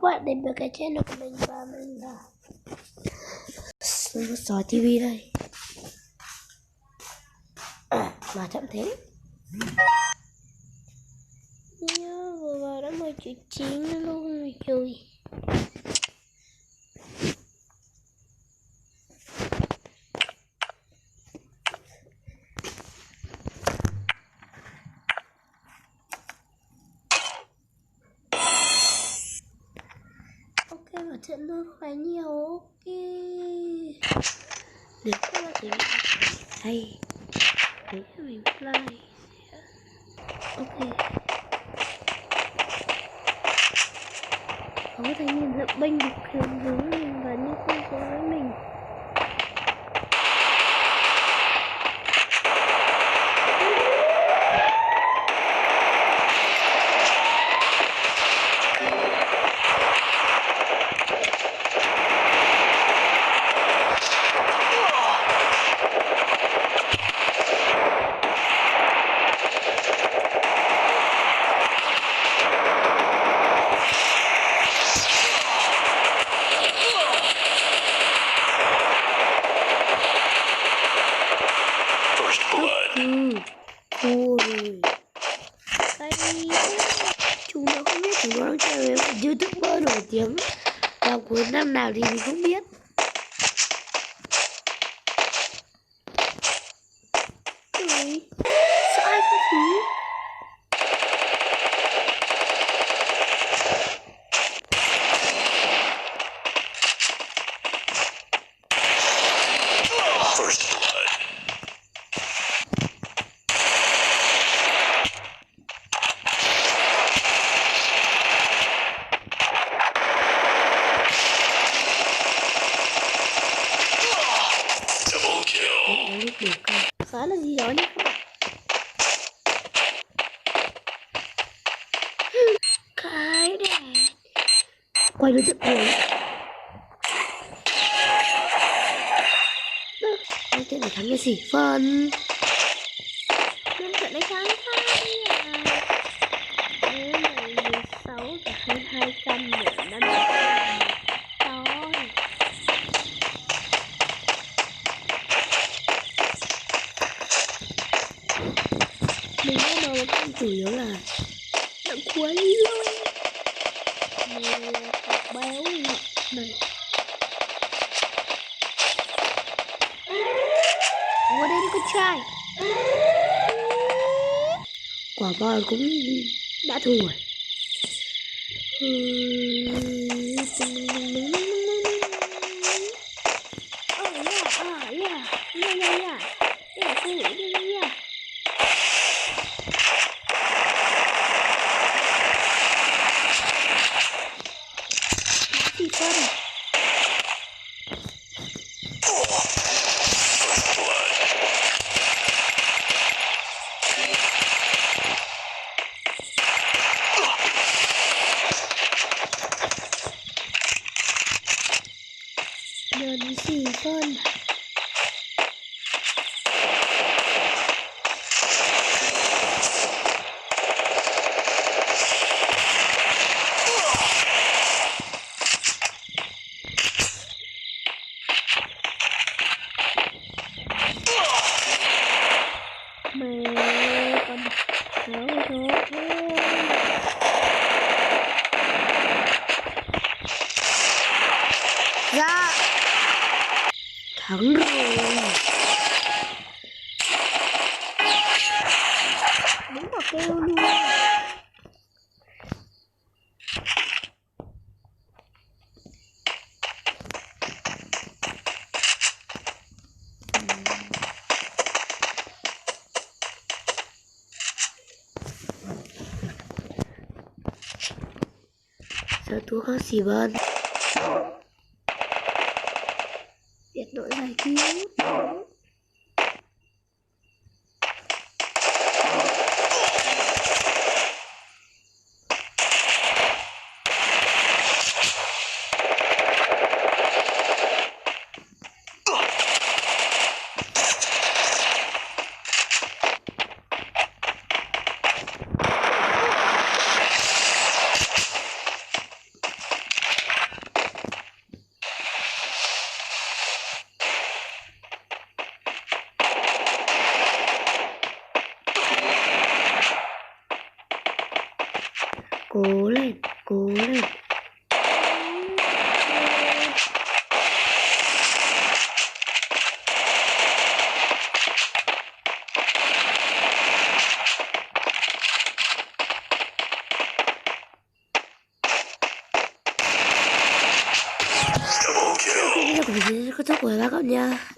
các bạn đến với cái channel của mình và mình là Sói TV đây. Mà chậm thế. Nhớ vừa vào đã mời chữ chiến luôn rồi chơi. Ok, và trận luôn khá nhiều. Ok. Được các bạn thấy hay. Đấy cho mình like. Ok. Có thanh niên dậm bênh được hướng hướng mình và như không có với mình. Ôi, cái chúng nó không biết chúng nó đang chơi với một YouTuber nổi tiếng vào cuối năm nào thì mình không biết. Ui, sao ai không cứu? Khá là gì đó nhé các bạn. Cái đẹp. Quay đối tượng cuối. Anh tên này thắng cái gì? Phân. Nên trận này thắng thôi à. Nếu mà 16 và hơn 200 nữa nó thôi. Mình có màu một con chủ yếu là đặng quấy luôn. Mình béo ngọt này. Ở đây có trai. Quả voi cũng đã thua rồi. Giờ đi xì phân. Mẹ con kéo thôi. Ra thắng rồi. Đúng vào kêu luôn. Giờ thua không xì bên. Biệt đội giải cứu. Cố lên, cố lên. Bây giờ của mình sẽ kết thúc buổi các cậu nha.